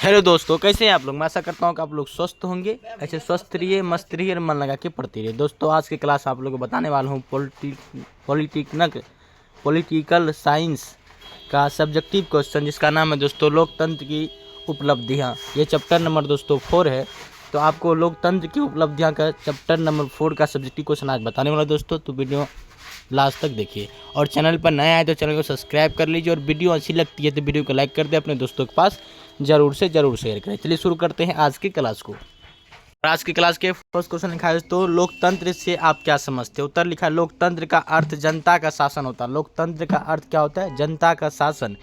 Hello दोस्तों, कैसे हैं आप लोग। मैं आशा करता हूँ कि आप लोग स्वस्थ होंगे। ऐसे स्वस्थ रहिए, मस्त रहिए और मन लगा के पढ़ते रहिए। दोस्तों, आज की क्लास आप लोगों को बताने वाला हूँ पॉलिटिकल साइंस का सब्जेक्टिव क्वेश्चन, जिसका नाम है दोस्तों लोकतंत्र की उपलब्धियाँ। ये चैप्टर नंबर दोस्तों 4 है। तो आपको लोकतंत्र की उपलब्धियाँ का चैप्टर नंबर 4 का सब्जेक्टिव क्वेश्चन आज बताने वाला दोस्तों। तो वीडियो लास्ट तक देखिए और चैनल पर नया है तो चैनल को सब्सक्राइब कर लीजिए और वीडियो अच्छी लगती है तो वीडियो को लाइक कर दे, अपने दोस्तों के पास जरूर से जरूर शेयर करें। चलिए शुरू करते हैं आज की क्लास को। आज की क्लास के फर्स्ट क्वेश्चन लिखा है तो लोकतंत्र से आप क्या समझते हो। उत्तर लिखा है लोकतंत्र का अर्थ जनता का शासन होता है। लोकतंत्र का अर्थ क्या होता है? जनता का शासन।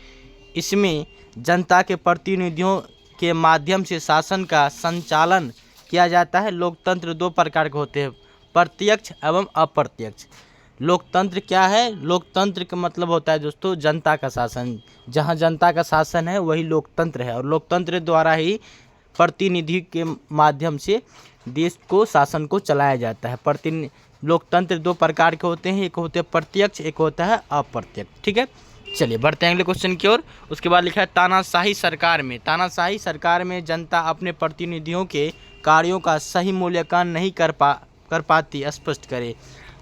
इसमें जनता के प्रतिनिधियों के माध्यम से शासन का संचालन किया जाता है। लोकतंत्र दो प्रकार के होते हैं, प्रत्यक्ष एवं अप्रत्यक्ष। लोकतंत्र क्या है? लोकतंत्र का मतलब होता है दोस्तों जनता का शासन। जहाँ जनता का शासन है वही लोकतंत्र है और लोकतंत्र द्वारा ही प्रतिनिधि के माध्यम से देश को शासन को चलाया जाता है। लोकतंत्र दो प्रकार के होते हैं, एक होते हैं प्रत्यक्ष, एक होता है अप्रत्यक्ष। ठीक है, चलिए बढ़ते हैं अगले क्वेश्चन की ओर। उसके बाद लिखा है तानाशाही सरकार में जनता अपने प्रतिनिधियों के कार्यों का सही मूल्यांकन नहीं कर पाती, स्पष्ट करे।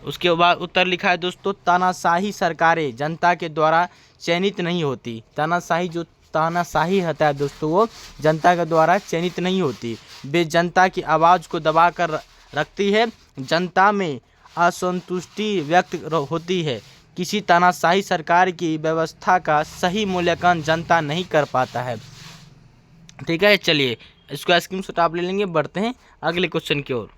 उसके बाद उत्तर लिखा है दोस्तों तानाशाही सरकारें जनता के द्वारा चयनित नहीं होती। तानाशाही होता है दोस्तों वो जनता के द्वारा चयनित नहीं होती। वे जनता की आवाज़ को दबा कर रखती है। जनता में असंतुष्टि व्यक्त होती है। किसी तानाशाही सरकार की व्यवस्था का सही मूल्यांकन जनता नहीं कर पाता है। ठीक है, चलिए इसको स्क्रीनशॉट आप ले लेंगे। बढ़ते हैं अगले क्वेश्चन की ओर।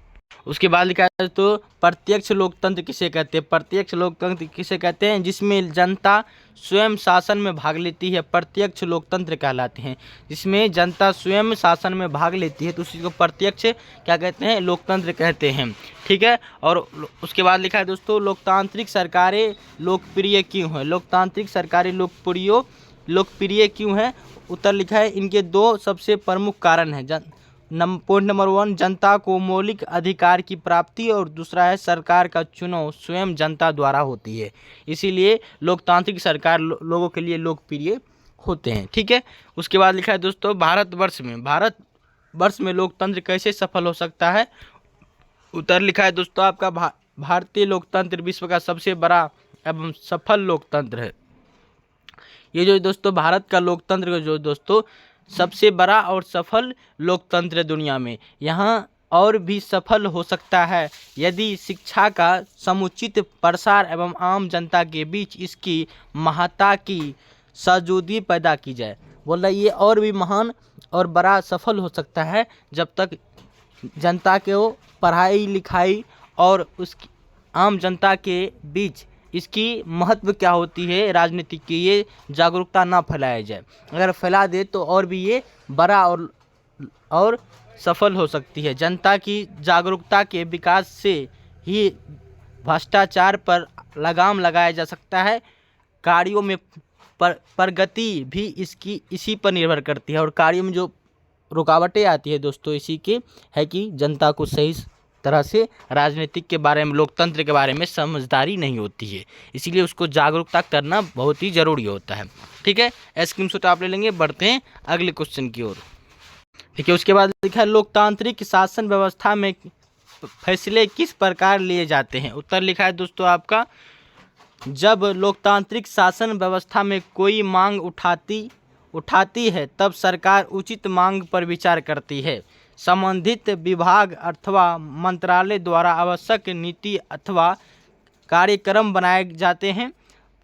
उसके बाद लिखा है तो प्रत्यक्ष लोकतंत्र किसे कहते हैं। प्रत्यक्ष लोकतंत्र किसे कहते हैं? जिसमें जनता स्वयं शासन में भाग लेती है, प्रत्यक्ष लोकतंत्र कहलाते हैं। जिसमें जनता स्वयं शासन में भाग लेती है तो उसी को प्रत्यक्ष क्या कहते हैं? लोकतंत्र कहते हैं। ठीक है, और उसके बाद लिखा है दोस्तों लोकतांत्रिक सरकारें लोकप्रिय क्यों हैं। लोकतांत्रिक सरकारें लोकप्रिय क्यों हैं? उत्तर लिखा है इनके दो सबसे प्रमुख कारण हैं। पॉइंट नंबर 1, जनता को मौलिक अधिकार की प्राप्ति, और दूसरा है सरकार का चुनाव स्वयं जनता द्वारा होती है। इसीलिए लोकतांत्रिक सरकार लोगों के लिए लोकप्रिय होते हैं। ठीक है, उसके बाद लिखा है दोस्तों भारतवर्ष में लोकतंत्र कैसे सफल हो सकता है। उत्तर लिखा है दोस्तों आपका भारतीय लोकतंत्र विश्व का सबसे बड़ा एवं सफल लोकतंत्र है। ये जो दोस्तों भारत का लोकतंत्र का जो दोस्तों सबसे बड़ा और सफल लोकतंत्र दुनिया में, यहाँ और भी सफल हो सकता है यदि शिक्षा का समुचित प्रसार एवं आम जनता के बीच इसकी महत्ता की सजूदी पैदा की जाए। बोल रहा है ये और भी महान और बड़ा सफल हो सकता है जब तक जनता को पढ़ाई लिखाई और उसकी आम जनता के बीच इसकी महत्व क्या होती है राजनीति की, ये जागरूकता ना फैलाया जाए। अगर फैला दे तो और भी ये बड़ा और सफल हो सकती है। जनता की जागरूकता के विकास से ही भ्रष्टाचार पर लगाम लगाया जा सकता है। कार्यों में प्रगति भी इसी पर निर्भर करती है और कार्यों में जो रुकावटें आती है दोस्तों इसी की है कि जनता को सही तरह से राजनीतिक के बारे में, लोकतंत्र के बारे में समझदारी नहीं होती है। इसीलिए उसको जागरूकता करना बहुत ही ज़रूरी होता है। ठीक है, स्क्रीनशॉट आप ले लेंगे। बढ़ते हैं अगले क्वेश्चन की ओर। ठीक है, उसके बाद लिखा है लोकतांत्रिक शासन व्यवस्था में फैसले किस प्रकार लिए जाते हैं। उत्तर लिखा है दोस्तों आपका जब लोकतांत्रिक शासन व्यवस्था में कोई मांग उठाती है तब सरकार उचित मांग पर विचार करती है। संबंधित विभाग अथवा मंत्रालय द्वारा आवश्यक नीति अथवा कार्यक्रम बनाए जाते हैं।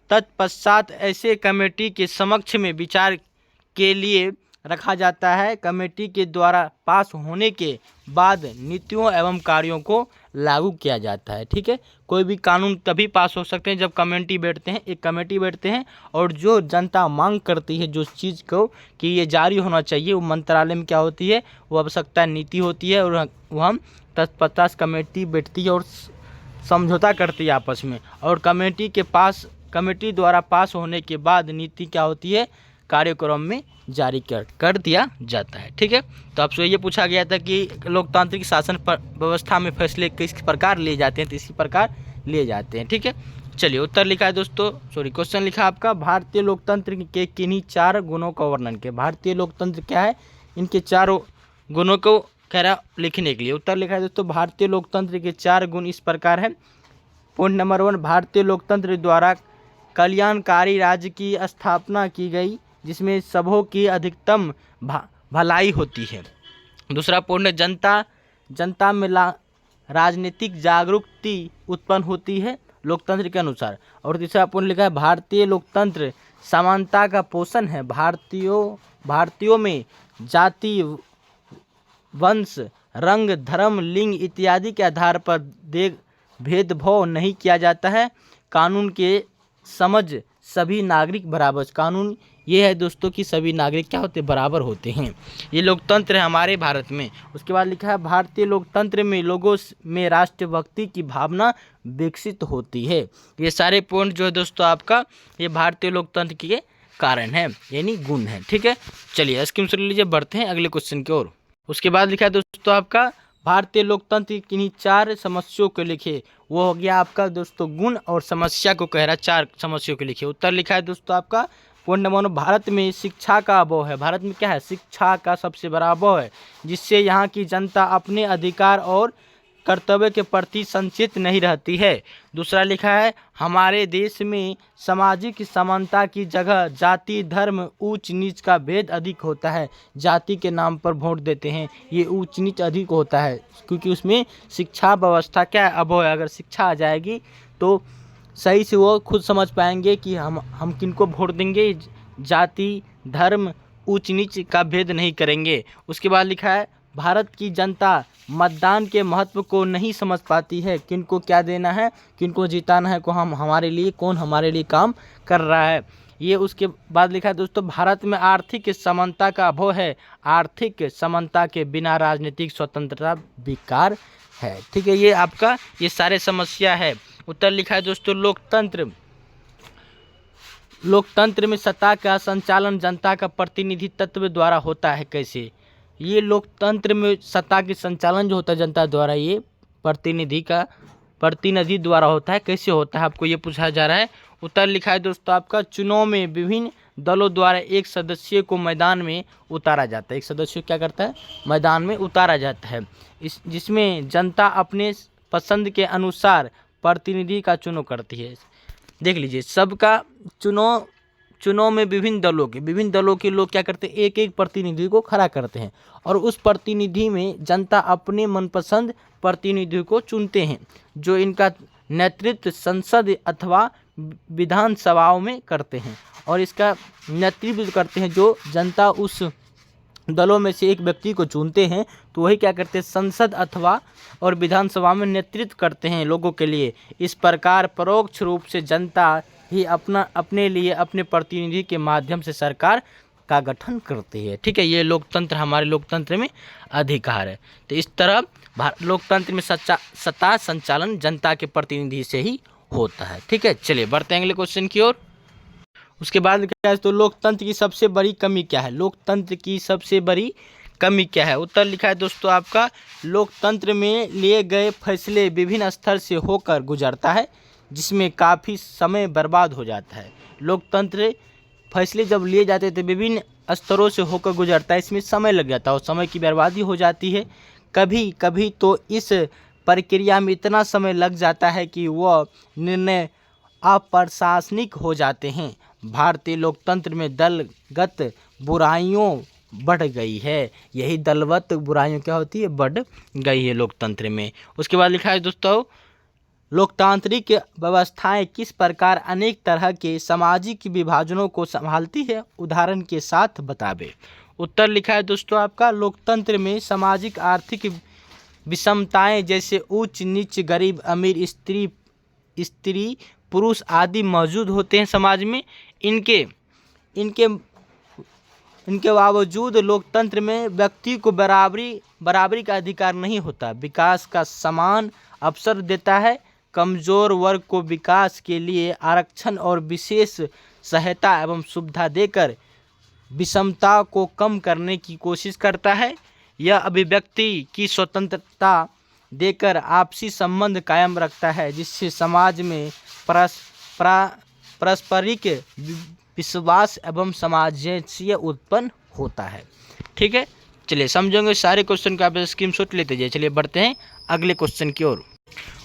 तत्पश्चात ऐसे कमेटी के समक्ष में विचार के लिए रखा जाता है। कमेटी के द्वारा पास होने के बाद नीतियों एवं कार्यों को लागू किया जाता है। ठीक है, कोई भी कानून तभी पास हो सकते हैं जब एक कमेटी बैठते हैं और जो जनता मांग करती है जो चीज़ को कि ये जारी होना चाहिए, वो मंत्रालय में क्या होती है, वो आवश्यकता नीति होती है और वह हम तत्पश्चात कमेटी बैठती है और समझौता करती है आपस में, और कमेटी द्वारा पास होने के बाद नीति क्या होती है, कार्यक्रम में जारी कर दिया जाता है। ठीक है, तो आपसे ये पूछा गया था कि लोकतांत्रिक शासन व्यवस्था में फैसले किस प्रकार लिए जाते हैं, तो इसी प्रकार लिए जाते हैं। ठीक है, चलिए उत्तर लिखा है दोस्तों, क्वेश्चन लिखा है आपका भारतीय लोकतंत्र के किन्हीं 4 गुणों का वर्णन के। भारतीय लोकतंत्र क्या है, इनके चारों गुणों को कह रहा लिखने के लिए। उत्तर लिखा है दोस्तों, भारतीय लोकतंत्र के 4 गुण इस प्रकार हैं। पॉइंट नंबर 1, भारतीय लोकतंत्र द्वारा कल्याणकारी राज्य की स्थापना की गई जिसमें सबों की अधिकतम भलाई होती है। दूसरा पॉइंट, जनता में राजनीतिक जागरूकता उत्पन्न होती है लोकतंत्र के अनुसार। और तीसरा पॉइंट लिखा है, भारतीय लोकतंत्र समानता का पोषण है। भारतीयों में जाति, वंश, रंग, धर्म, लिंग इत्यादि के आधार पर भेदभाव नहीं किया जाता है। कानून के समझ सभी नागरिक बराबर। कानून ये है दोस्तों कि सभी नागरिक क्या होते हैं, बराबर होते हैं। ये लोकतंत्र है हमारे भारत में। उसके बाद लिखा है, भारतीय लोकतंत्र में लोगों में राष्ट्रभक्ति की भावना विकसित होती है। ये सारे पॉइंट जो है दोस्तों आपका ये भारतीय लोकतंत्र के कारण है, यानी गुण है। ठीक है, चलिए स्क्रीन से लीजिए, बढ़ते हैं अगले क्वेश्चन की ओर। उसके बाद लिखा है दोस्तों आपका, भारतीय लोकतंत्र की किन्हीं 4 समस्याओं को लिखे। वो हो गया आपका दोस्तों गुण और समस्या को कह रहा है, 4 समस्याओं को लिखे। उत्तर लिखा है दोस्तों आपका पॉइंट नंबर 1, भारत में शिक्षा का अभाव है। भारत में क्या है, शिक्षा का सबसे बड़ा अभाव है, जिससे यहाँ की जनता अपने अधिकार और कर्तव्य के प्रति संचित नहीं रहती है। दूसरा लिखा है, हमारे देश में सामाजिक समानता की जगह जाति, धर्म, ऊंच नीच का भेद अधिक होता है। जाति के नाम पर वोट देते हैं, ये ऊंच नीच अधिक होता है क्योंकि उसमें शिक्षा व्यवस्था क्या है, अभाव है। अगर शिक्षा आ जाएगी तो सही से वो खुद समझ पाएंगे कि हम किनको वोट देंगे, जाति, धर्म, ऊंच नीच का भेद नहीं करेंगे। उसके बाद लिखा है, भारत की जनता मतदान के महत्व को नहीं समझ पाती है। किनको क्या देना है, किनको जिताना है, कौन हमारे लिए काम कर रहा है। ये उसके बाद लिखा है दोस्तों, भारत में आर्थिक समानता का अभाव है। आर्थिक समानता के बिना राजनीतिक स्वतंत्रता बेकार है। ठीक है, ये आपका ये सारे समस्या है। उत्तर लिखा है दोस्तों, लोकतंत्र में सत्ता का संचालन जनता का प्रतिनिधित्व द्वारा होता है। कैसे, ये लोकतंत्र में सत्ता के संचालन जो होता है जनता द्वारा, ये प्रतिनिधि द्वारा होता है। कैसे होता है, आपको ये पूछा जा रहा है। उत्तर लिखा है दोस्तों आपका, चुनाव में विभिन्न दलों द्वारा एक सदस्य को मैदान में उतारा जाता है। एक सदस्य क्या करता है, मैदान में उतारा जाता है, जिसमें जनता अपने पसंद के अनुसार प्रतिनिधि का चुनाव करती है। देख लीजिए, सबका चुनाव में विभिन्न दलों के लोग क्या करते हैं, एक एक प्रतिनिधि को खड़ा करते हैं और उस प्रतिनिधि में जनता अपने मनपसंद प्रतिनिधि को चुनते हैं, जो इनका नेतृत्व संसद अथवा विधानसभाओं में करते हैं। और इसका नेतृत्व करते हैं जो जनता उस दलों में से एक व्यक्ति को चुनते हैं, तो वही क्या करते हैं, संसद अथवा और विधानसभा में नेतृत्व करते हैं लोगों के लिए। इस प्रकार परोक्ष रूप से जनता ही अपने लिए अपने प्रतिनिधि के माध्यम से सरकार का गठन करती है। ठीक है, ये लोकतंत्र हमारे लोकतंत्र में अधिकार है। तो इस तरह लोकतंत्र में सत्ता संचालन जनता के प्रतिनिधि से ही होता है। ठीक है, चलिए बढ़ते हैं अगले क्वेश्चन की ओर। उसके बाद क्या है, तो लोकतंत्र की सबसे बड़ी कमी क्या है। लोकतंत्र की सबसे बड़ी कमी क्या है। उत्तर लिखा है दोस्तों आपका, लोकतंत्र में लिए गए फैसले विभिन्न स्तर से होकर गुजरता है, जिसमें काफ़ी समय बर्बाद हो जाता है। लोकतंत्र फैसले जब लिए जाते थे विभिन्न स्तरों से होकर गुजरता है, इसमें समय लग जाता है और समय की बर्बादी हो जाती है। कभी कभी तो इस प्रक्रिया में इतना समय लग जाता है कि वह निर्णय अप्रशासनिक हो जाते हैं। भारतीय लोकतंत्र में दलगत बुराइयों बढ़ गई है। यही दलगत बुराइयों क्या होती है, बढ़ गई है लोकतंत्र में। उसके बाद लिखा है दोस्तों, लोकतांत्रिक व्यवस्थाएं किस प्रकार अनेक तरह के सामाजिक विभाजनों को संभालती है, उदाहरण के साथ बतावे। उत्तर लिखा है दोस्तों आपका, लोकतंत्र में सामाजिक आर्थिक विषमताएं जैसे ऊंच नीच, गरीब अमीर, स्त्री पुरुष आदि मौजूद होते हैं समाज में। इनके बावजूद लोकतंत्र में व्यक्ति को बराबरी का अधिकार नहीं होता। विकास का समान अवसर देता है। कमजोर वर्ग को विकास के लिए आरक्षण और विशेष सहायता एवं सुविधा देकर विषमता को कम करने की कोशिश करता है। यह अभिव्यक्ति की स्वतंत्रता देकर आपसी संबंध कायम रखता है, जिससे समाज में पारस्परिक विश्वास एवं सामंजस्य उत्पन्न होता है। ठीक है, चलिए समझेंगे सारे क्वेश्चन का आप स्क्रीनशॉट लेते जाइए। चलिए बढ़ते हैं अगले क्वेश्चन की ओर।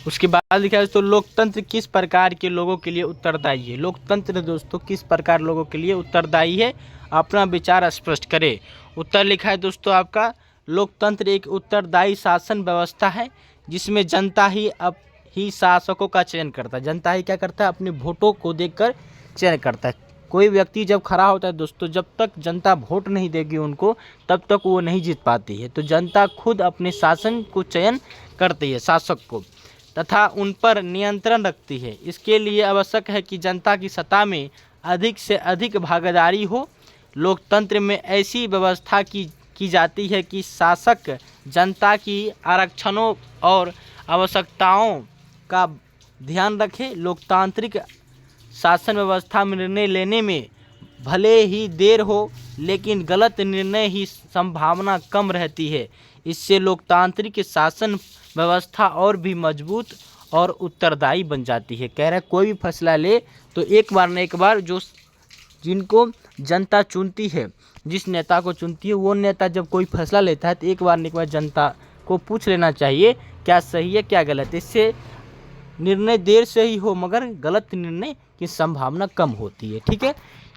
उसके बाद लिखा है दोस्तों, लोकतंत्र किस प्रकार के लोगों के लिए उत्तरदायी है। लोकतंत्र दोस्तों किस प्रकार लोगों के लिए उत्तरदायी है, अपना विचार स्पष्ट करें। उत्तर लिखा है दोस्तों आपका, लोकतंत्र एक उत्तरदायी शासन व्यवस्था है जिसमें जनता ही शासकों का चयन करता है। जनता ही क्या करता है, अपने वोटों को देखकर चयन करता है। कोई व्यक्ति जब खड़ा होता है दोस्तों, जब तक जनता वोट नहीं देगी उनको, तब तक वो नहीं जीत पाती है। तो जनता खुद अपने शासन को चयन करती है, शासक को, तथा उन पर नियंत्रण रखती है। इसके लिए आवश्यक है कि जनता की सत्ता में अधिक से अधिक भागीदारी हो। लोकतंत्र में ऐसी व्यवस्था की जाती है कि शासक जनता की आरक्षणों और आवश्यकताओं का ध्यान रखे। लोकतांत्रिक शासन व्यवस्था में निर्णय लेने में भले ही देर हो, लेकिन गलत निर्णय ही संभावना कम रहती है। इससे लोकतांत्रिक शासन व्यवस्था और भी मजबूत और उत्तरदायी बन जाती है। कह रहा है कोई भी फैसला ले तो एक बार न एक बार जिनको जनता चुनती है, जिस नेता को चुनती है, वो नेता जब कोई फैसला लेता है तो एक बार न एक बार जनता को पूछ लेना चाहिए क्या सही है क्या गलत है। इससे निर्णय देर से ही हो मगर गलत निर्णय की संभावना कम होती है। ठीक है,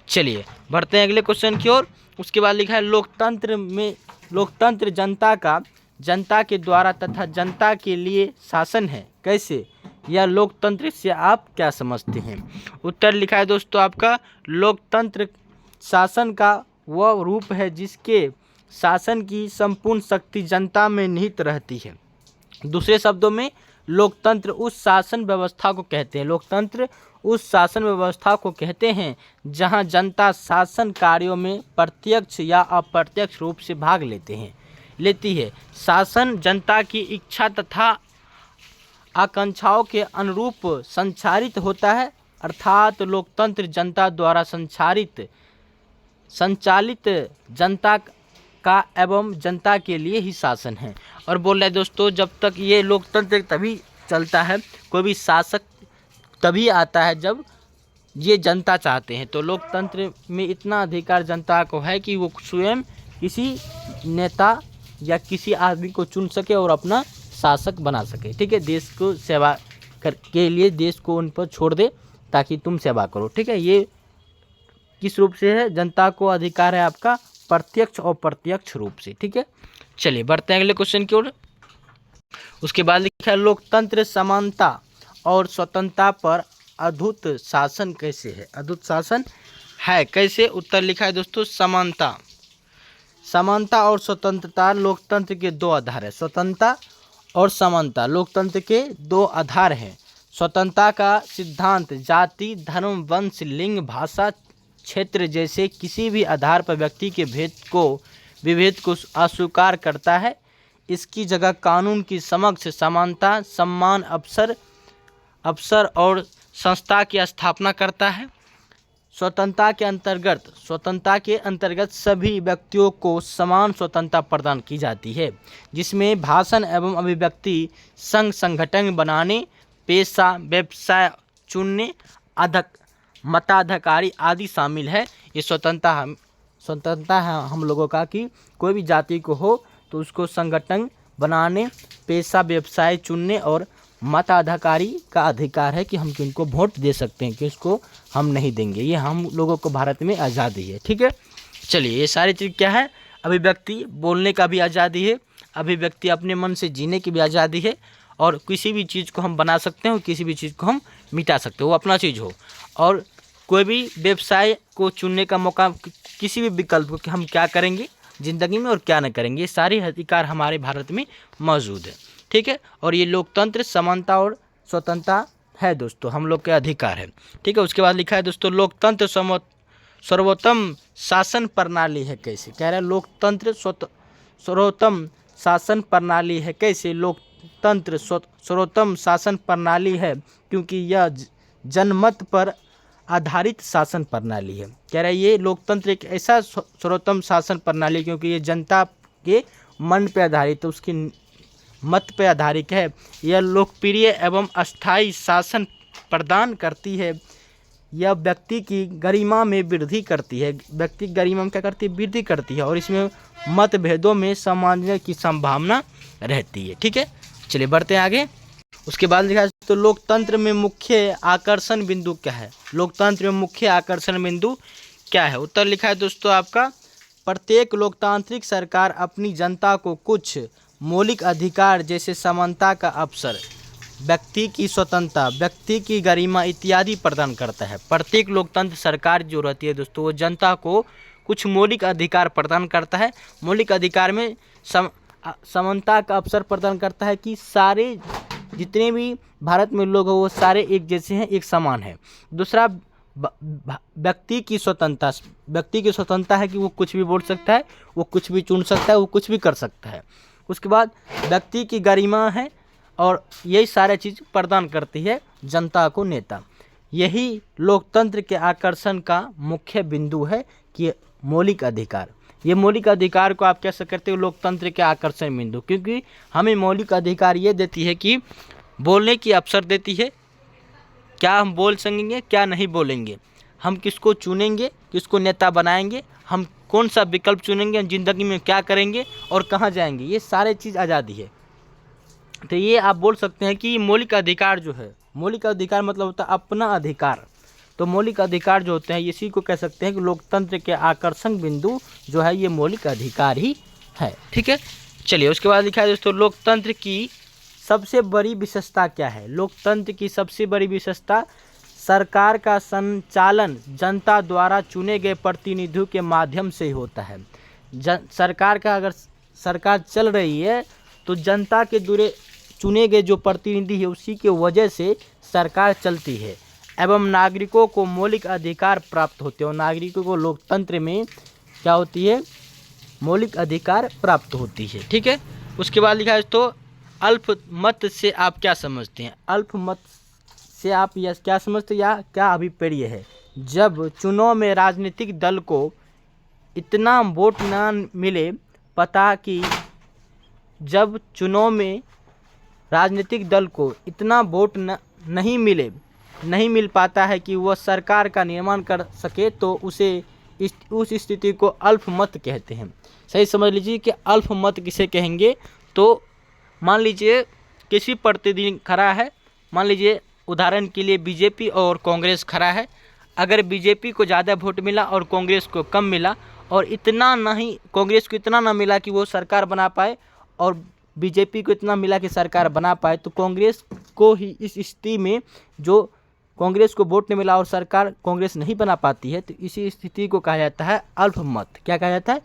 चलिए बढ़ते हैं अगले क्वेश्चन की ओर। उसके बाद लिखा है, लोकतंत्र जनता के द्वारा तथा जनता के लिए शासन है। कैसे? यह लोकतंत्र से आप क्या समझते हैं? उत्तर लिखा है दोस्तों आपका, लोकतंत्र शासन का वह रूप है जिसके शासन की संपूर्ण शक्ति जनता में निहित रहती है। दूसरे शब्दों में लोकतंत्र उस शासन व्यवस्था को कहते हैं, लोकतंत्र उस शासन व्यवस्था को कहते हैं जहां जनता शासन कार्यों में प्रत्यक्ष या अप्रत्यक्ष रूप से भाग लेती है। शासन जनता की इच्छा तथा आकांक्षाओं के अनुरूप संचालित होता है, अर्थात लोकतंत्र जनता द्वारा संचालित जनता का एवं जनता के लिए ही शासन है। और बोल रहे दोस्तों, जब तक ये लोकतंत्र तभी चलता है, कोई भी शासक तभी आता है जब ये जनता चाहते हैं। तो लोकतंत्र में इतना अधिकार जनता को है कि वो स्वयं किसी नेता या किसी आदमी को चुन सके और अपना शासक बना सके। ठीक है, देश को सेवा के लिए देश को उन पर छोड़ दे ताकि तुम सेवा करो। ठीक है, ये किस रूप से है? जनता को अधिकार है आपका प्रत्यक्ष और प्रत्यक्ष रूप से। ठीक है, चलिए बढ़ते हैं अगले क्वेश्चन की ओर। उसके बाद लिखा है, लोकतंत्र समानता और स्वतंत्रता पर अद्भुत शासन कैसे है? अद्भुत शासन है कैसे? उत्तर लिखा है दोस्तों, समानता और स्वतंत्रता लोकतंत्र के दो आधार है। स्वतंत्रता और समानता लोकतंत्र के दो आधार हैं। स्वतंत्रता का सिद्धांत जाति, धर्म, वंश, लिंग, भाषा, क्षेत्र जैसे किसी भी आधार पर व्यक्ति के विभेद को अस्वीकार करता है। इसकी जगह कानून की समक्ष समानता, सम्मान, अवसर और संस्था की स्थापना करता है। स्वतंत्रता के अंतर्गत सभी व्यक्तियों को समान स्वतंत्रता प्रदान की जाती है, जिसमें भाषण एवं अभिव्यक्ति, संगठन बनाने, पेशा, व्यवसाय चुनने, मताधिकारी आदि शामिल है। ये स्वतंत्रता है हम लोगों का कि कोई भी जाति को हो तो उसको संगठन बनाने, पेशा, व्यवसाय चुनने और मताधिकारी का अधिकार है कि हम किनको वोट दे सकते हैं, कि उसको हम नहीं देंगे। ये हम लोगों को भारत में आज़ादी है। ठीक है, चलिए ये सारी चीज़ क्या है? अभिव्यक्ति, बोलने का भी आज़ादी है, अभिव्यक्ति अपने मन से जीने की भी आज़ादी है, और किसी भी चीज़ को हम बना सकते हैं और किसी भी चीज़ को हम मिटा सकते हैं, वो अपना चीज़ हो। और कोई भी व्यवसाय को चुनने का मौका, किसी भी विकल्प को कि हम क्या करेंगे ज़िंदगी में और क्या न करेंगे, ये सारे अधिकार हमारे भारत में मौजूद है। ठीक है, और ये लोकतंत्र, समानता और स्वतंत्रता है दोस्तों, हम लोग के अधिकार है। ठीक है, उसके बाद लिखा है दोस्तों, लोकतंत्र सर्वोत्तम शासन प्रणाली है कैसे? कह रहा है लोकतंत्र सर्वोत्तम शासन प्रणाली है कैसे? लोकतंत्र सर्वोत्तम शासन प्रणाली है क्योंकि यह जनमत पर आधारित शासन प्रणाली है। कह रहा है ये लोकतंत्र एक ऐसा सर्वोत्तम शासन प्रणाली क्योंकि ये जनता के मन पे आधारित है, उसकी मत पे आधारित है। यह लोकप्रिय एवं अस्थायी शासन प्रदान करती है। यह व्यक्ति की गरिमा में वृद्धि करती है। व्यक्ति की गरिमा में क्या करती है? वृद्धि करती है। और इसमें मतभेदों में समानने की संभावना रहती है। ठीक है, चलिए बढ़ते हैं आगे। उसके बाद लिखा है तो लोकतंत्र में मुख्य आकर्षण बिंदु क्या है? लोकतंत्र में मुख्य आकर्षण बिंदु क्या है? उत्तर लिखा है दोस्तों आपका, प्रत्येक लोकतांत्रिक सरकार अपनी जनता को कुछ मौलिक अधिकार जैसे समानता का अवसर, व्यक्ति की स्वतंत्रता, व्यक्ति की गरिमा इत्यादि प्रदान करता है। प्रत्येक लोकतंत्र सरकार जो रहती है दोस्तों, वो जनता को कुछ मौलिक अधिकार प्रदान करता है। मौलिक अधिकार में समानता का अवसर प्रदान करता है कि सारे जितने भी भारत में लोग हैं वो सारे एक जैसे हैं, एक समान है। दूसरा, व्यक्ति की स्वतंत्रता, व्यक्ति की स्वतंत्रता है कि वो कुछ भी बोल सकता है, वो कुछ भी चुन सकता है, वो कुछ भी कर सकता है। उसके बाद व्यक्ति की गरिमा है, और यही सारे चीज़ प्रदान करती है जनता को नेता। यही लोकतंत्र के आकर्षण का मुख्य बिंदु है कि मौलिक अधिकार। ये मौलिक अधिकार को आप कह सकते हो लोकतंत्र के आकर्षण बिंदु, क्योंकि हमें मौलिक अधिकार ये देती है कि बोलने की अवसर देती है, क्या हम बोल सकेंगे, क्या नहीं बोलेंगे, हम किसको चुनेंगे, किसको नेता बनाएंगे, हम कौन सा विकल्प चुनेंगे, ज़िंदगी में क्या करेंगे और कहाँ जाएंगे, ये सारे चीज़ आज़ादी है। तो ये आप बोल सकते हैं कि मौलिक अधिकार जो है, मौलिक अधिकार मतलब होता है अपना अधिकार। तो मौलिक अधिकार जो होते हैं इसी को कह सकते हैं कि लोकतंत्र के आकर्षण बिंदु जो है ये मौलिक अधिकार ही है। ठीक है, चलिए उसके बाद लिखा है दोस्तों, लोकतंत्र की सबसे बड़ी विशेषता क्या है? लोकतंत्र की सबसे बड़ी विशेषता, सरकार का संचालन जनता द्वारा चुने गए प्रतिनिधियों के माध्यम से ही होता है। सरकार का अगर सरकार चल रही है तो जनता के द्वारा चुने गए जो प्रतिनिधि है उसी के वजह से सरकार चलती है, एवं नागरिकों को मौलिक अधिकार प्राप्त होते हैं। और नागरिकों को लोकतंत्र में क्या होती है? मौलिक अधिकार प्राप्त होती है। ठीक है, उसके बाद लिखा है तो अल्पमत से आप क्या समझते हैं? अल्पमत से आप यह क्या समझते हैं या क्या अभिप्राय है? जब चुनाव में राजनीतिक दल को इतना वोट न मिले, पता कि जब चुनाव में राजनीतिक दल को इतना वोट नहीं मिल पाता है कि वह सरकार का निर्माण कर सके, तो उस स्थिति को अल्पमत कहते हैं। सही समझ लीजिए कि अल्पमत किसे कहेंगे। तो मान लीजिए किसी प्रतिनिधि खड़ा है, मान लीजिए उदाहरण के लिए बीजेपी और कांग्रेस खड़ा है। अगर बीजेपी को ज़्यादा वोट मिला और कांग्रेस को कम मिला, और इतना नहीं, कांग्रेस को इतना ना मिला कि वो सरकार बना पाए और बीजेपी को इतना मिला कि सरकार बना पाए, तो कांग्रेस को ही इस स्थिति में, जो कांग्रेस को वोट नहीं मिला और सरकार कांग्रेस नहीं बना पाती है, तो इसी स्थिति को कहा जाता है अल्पमत। क्या कहा जाता है?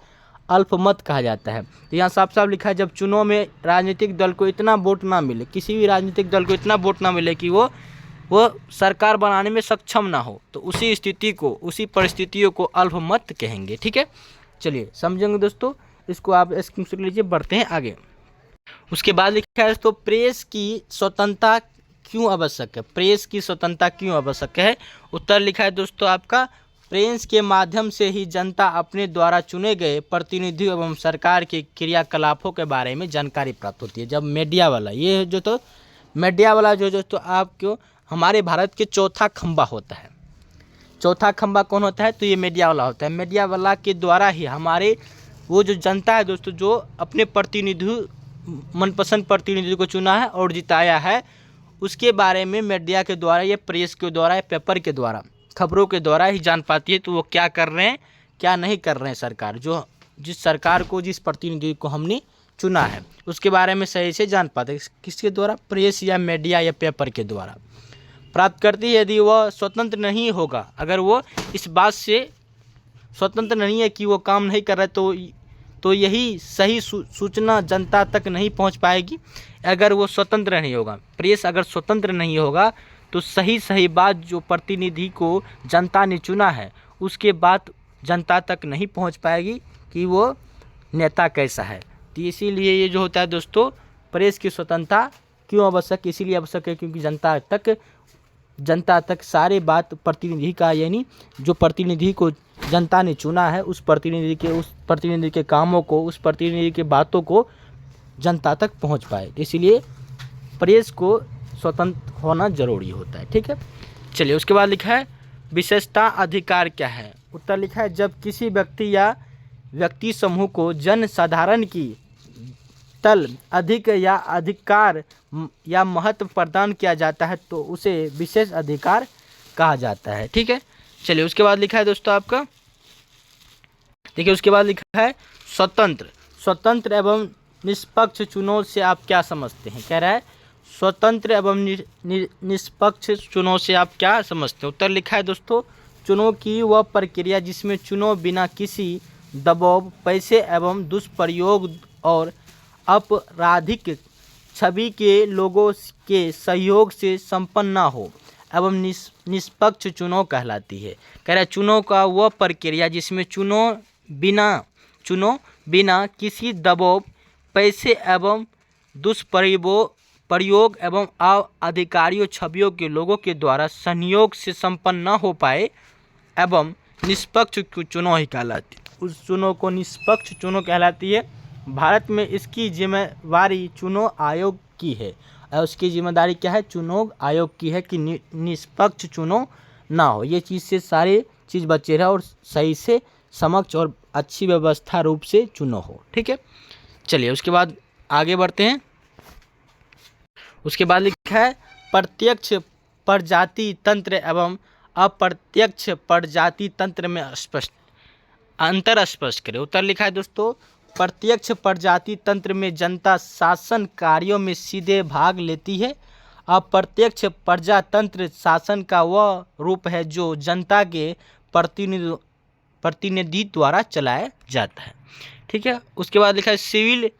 अल्पमत कहा जाता है। तो यहाँ साफ साफ लिखा है, जब चुनाव में राजनीतिक दल को इतना वोट ना मिले, किसी भी राजनीतिक दल को इतना वोट ना मिले कि वो सरकार बनाने में सक्षम ना हो, तो उसी स्थिति को, उसी परिस्थितियों को अल्पमत कहेंगे। ठीक है, चलिए समझेंगे दोस्तों, इसको आप स्क्रीनशॉट लीजिए। बढ़ते हैं आगे। उसके बाद लिखा है तो प्रेस की स्वतंत्रता क्यों आवश्यक है? प्रेस की स्वतंत्रता क्यों आवश्यक है? उत्तर लिखा है दोस्तों आपका, प्रेस के माध्यम से ही जनता अपने द्वारा चुने गए प्रतिनिधियों एवं सरकार के क्रियाकलापों के बारे में जानकारी प्राप्त होती है। जब मीडिया वाला, ये जो तो मीडिया वाला जो तो आपको हमारे भारत के चौथा खंबा होता है। चौथा खंबा कौन होता है? तो ये मीडिया वाला होता है। मीडिया वाला के द्वारा ही हमारे वो जो जनता है दोस्तों, जो अपने प्रतिनिधि, मनपसंद प्रतिनिधि को चुना है और जिताया है, उसके बारे में मीडिया के द्वारा, या प्रेस के द्वारा, या पेपर के द्वारा, खबरों के द्वारा ही जान पाती है। तो वो क्या कर रहे हैं, क्या नहीं कर रहे हैं सरकार, जो जिस सरकार को, जिस प्रतिनिधि को हमने चुना है, उसके बारे में सही से जान पाते हैं। किसके द्वारा? प्रेस या मीडिया या पेपर के द्वारा प्राप्त करती है। यदि वह स्वतंत्र नहीं होगा, अगर वो इस बात से स्वतंत्र नहीं है कि वो काम नहीं कर रहा, तो यही सही सूचना जनता तक नहीं पहुंच पाएगी। अगर वो स्वतंत्र नहीं होगा, प्रेस अगर स्वतंत्र नहीं होगा, तो सही बात जो प्रतिनिधि को जनता ने चुना है उसके बात जनता तक नहीं पहुंच पाएगी कि वो नेता कैसा है। तो इसीलिए ये जो होता है दोस्तों, प्रेस की स्वतंत्रता क्यों आवश्यक? इसीलिए आवश्यक है क्योंकि जनता तक सारे बात प्रतिनिधि का, यानी जो प्रतिनिधि को जनता ने चुना है, उस प्रतिनिधि के कामों को, उस प्रतिनिधि के बातों को जनता तक पहुंच पाए। इसीलिए प्रेस को स्वतंत्र होना जरूरी होता है। ठीक है, चलिए उसके बाद लिखा है विशेषता अधिकार क्या है? उत्तर लिखा है जब किसी व्यक्ति या व्यक्ति समूह को जन साधारण की तल अधिक या अधिकार या महत्व प्रदान किया जाता है तो उसे विशेष अधिकार कहा जाता है। ठीक है, चलिए उसके बाद लिखा है दोस्तों आपका, देखिए उसके बाद लिखा है स्वतंत्र एवं निष्पक्ष चुनाव से आप क्या समझते हैं? कह रहा है स्वतंत्र एवं निष्पक्ष चुनाव से आप क्या समझते हैं? उत्तर लिखा है दोस्तों चुनाव की वह प्रक्रिया जिसमें चुनाव बिना किसी दबाव, पैसे एवं दुष्प्रयोग और आपराधिक छवि के लोगों के सहयोग से संपन्न न हो एवं निष्पक्ष चुनाव कहलाती है। कह रहा है चुनाव का वह प्रक्रिया जिसमें चुनाव बिना किसी दबाव, पैसे एवं दुष्प्रयोग एवं अधिकारियों छवियों के लोगों के द्वारा संयोग से संपन्न न हो पाए एवं निष्पक्ष चुनाव ही कहलाती है। उस चुनाव को निष्पक्ष चुनाव कहलाती है। भारत में इसकी जिम्मेवारी चुनाव आयोग की है और उसकी जिम्मेदारी क्या है? चुनाव आयोग की है कि निष्पक्ष चुनाव ना हो, ये चीज़ से सारे चीज़ बचे रहे और सही से समक्ष और अच्छी व्यवस्था रूप से चुनाव हो। ठीक है, चलिए उसके बाद आगे बढ़ते हैं। उसके बाद लिखा है प्रत्यक्ष प्रजाति तंत्र एवं अप्रत्यक्ष प्रजाति तंत्र में अंतर स्पष्ट करें। उत्तर लिखा है दोस्तों प्रत्यक्ष प्रजाति तंत्र में जनता शासन कार्यों में सीधे भाग लेती है। अप्रत्यक्ष प्रजातंत्र शासन का वह रूप है जो जनता के प्रतिनिधि द्वारा चलाया जाता है। ठीक है, उसके बाद लिखा है सिविल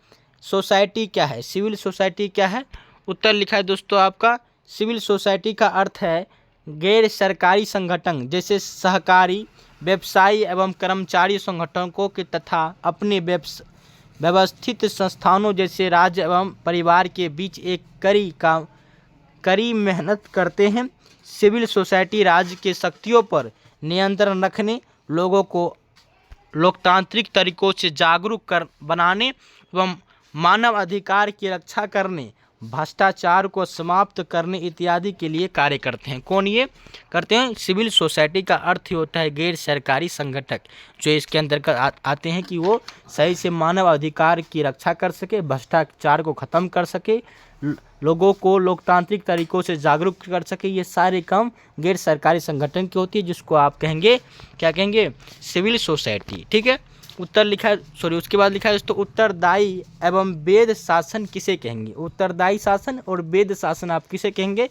सोसाइटी क्या है? सिविल सोसाइटी क्या है? उत्तर लिखा है दोस्तों आपका सिविल सोसाइटी का अर्थ है गैर सरकारी संगठन जैसे सहकारी, व्यवसायी एवं कर्मचारी संगठनों के तथा अपने व्यवस्थित संस्थानों जैसे राज्य एवं परिवार के बीच एक कड़ी मेहनत करते हैं। सिविल सोसाइटी राज्य के शक्तियों पर नियंत्रण रखने, लोगों को लोकतांत्रिक तरीकों से जागरूक बनाने एवं मानव अधिकार की रक्षा करने, भ्रष्टाचार को समाप्त करने इत्यादि के लिए कार्य करते हैं। कौन ये करते हैं? सिविल सोसाइटी का अर्थ ही होता है गैर सरकारी संगठन, जो इसके अंतर्गत आते हैं कि वो सही से मानव अधिकार की रक्षा कर सके, भ्रष्टाचार को ख़त्म कर सके, लोगों को लोकतांत्रिक तरीकों से जागरूक कर सके। ये सारे काम गैर सरकारी संगठन की होती है जिसको आप कहेंगे, क्या कहेंगे? Civil society. ठीक है, उत्तर लिखा है उसके बाद लिखा है दोस्तों उत्तरदायी एवं वेद शासन किसे कहेंगे? उत्तरदायी शासन और वेद शासन आप किसे कहेंगे?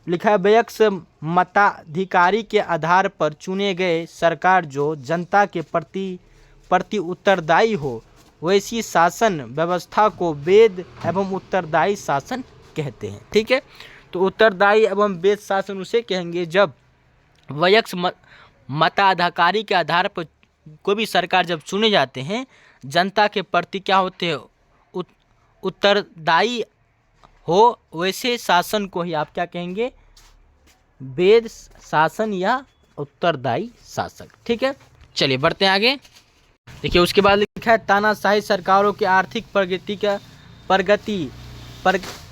लिखा है वयस्क मताधिकारी के आधार पर चुने गए सरकार जो जनता के प्रति उत्तरदायी हो वैसी शासन व्यवस्था को वेद एवं उत्तरदायी शासन कहते हैं। ठीक है, तो उत्तरदायी एवं वेद शासन उसे कहेंगे जब वयस्क मताधिकारी के आधार पर कोई भी सरकार जब चुने जाते हैं जनता के प्रति क्या होते हैं? उत्तरदायी हो वैसे शासन को ही आप क्या कहेंगे? वेद शासन या उत्तरदायी शासक। ठीक है, चलिए बढ़ते हैं आगे। देखिए उसके बाद लिखा है तानाशाही सरकारों की आर्थिक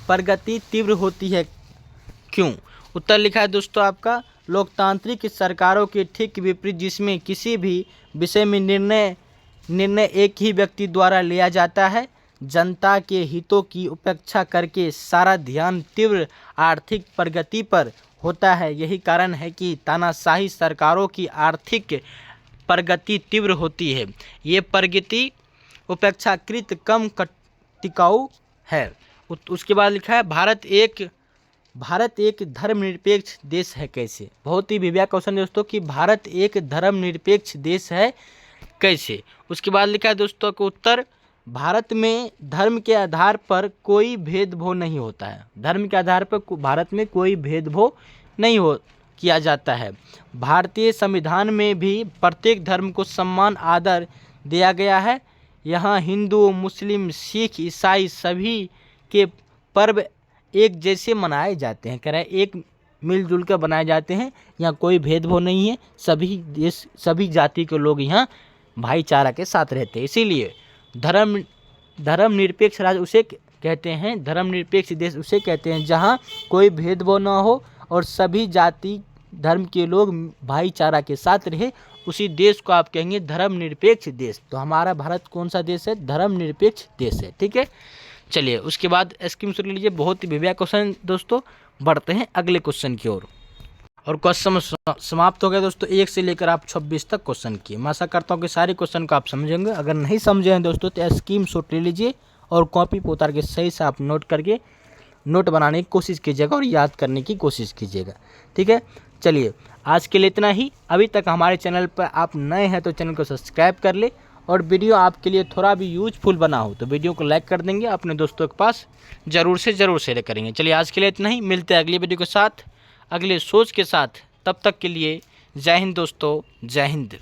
प्रगति तीव्र होती है क्यों? उत्तर लिखा है दोस्तों आपका लोकतांत्रिक सरकारों के ठीक विपरीत जिसमें किसी भी विषय में निर्णय एक ही व्यक्ति द्वारा लिया जाता है, जनता के हितों की उपेक्षा करके सारा ध्यान तीव्र आर्थिक प्रगति पर होता है। यही कारण है कि तानाशाही सरकारों की आर्थिक प्रगति तीव्र होती है। ये प्रगति उपेक्षाकृत कम टिकाऊ है। उसके बाद लिखा है भारत एक धर्मनिरपेक्ष देश है कैसे? बहुत ही विवेक क्वेश्चन दोस्तों कि भारत एक धर्मनिरपेक्ष देश है कैसे? उसके बाद लिखा है दोस्तों को उत्तर भारत में धर्म के आधार पर कोई भेदभाव नहीं होता है। धर्म के आधार पर भारत में कोई भेदभाव नहीं किया जाता है। भारतीय संविधान में भी प्रत्येक धर्म को सम्मान आदर दिया गया है। यहाँ हिंदू, मुस्लिम, सिख, ईसाई सभी के पर्व एक जैसे मनाए जाते हैं। कह रहा है एक मिलजुल कर बनाए जाते हैं, यहाँ कोई भेदभाव नहीं है, सभी जाति के लोग यहाँ भाईचारा के साथ रहते हैं। इसीलिए धर्मनिरपेक्ष राज्य उसे कहते हैं, धर्मनिरपेक्ष देश उसे कहते हैं जहाँ कोई भेदभाव ना हो और सभी जाति धर्म के लोग भाईचारा के साथ रहे, उसी देश को आप कहेंगे धर्मनिरपेक्ष देश। तो हमारा भारत कौन सा देश है? धर्मनिरपेक्ष देश है। ठीक है, चलिए उसके बाद स्क्रीन शॉट ले लीजिए। बहुत ही बढ़िया क्वेश्चन दोस्तों। बढ़ते हैं अगले क्वेश्चन की ओर। और क्वेश्चन समाप्त हो गया दोस्तों। 1 से लेकर आप 26 तक क्वेश्चन किए। मैं आशा करता हूँ कि सारे क्वेश्चन को आप समझेंगे। अगर नहीं समझे हैं दोस्तों तो स्क्रीन शॉट ले लीजिए और कॉपी पे उतार के सही से आप नोट करके नोट बनाने की कोशिश कीजिएगा और याद करने की कोशिश कीजिएगा। ठीक है, चलिए आज के लिए इतना ही। अभी तक हमारे चैनल पर आप नए हैं तो चैनल को सब्सक्राइब कर ले, और वीडियो आपके लिए थोड़ा भी यूजफुल बना हो तो वीडियो को लाइक कर देंगे, अपने दोस्तों के पास ज़रूर से ज़रूर शेयर करेंगे। चलिए आज के लिए इतना ही, मिलते हैं अगली वीडियो के साथ, अगले सोच के साथ। तब तक के लिए जय हिंद दोस्तों, जय हिंद।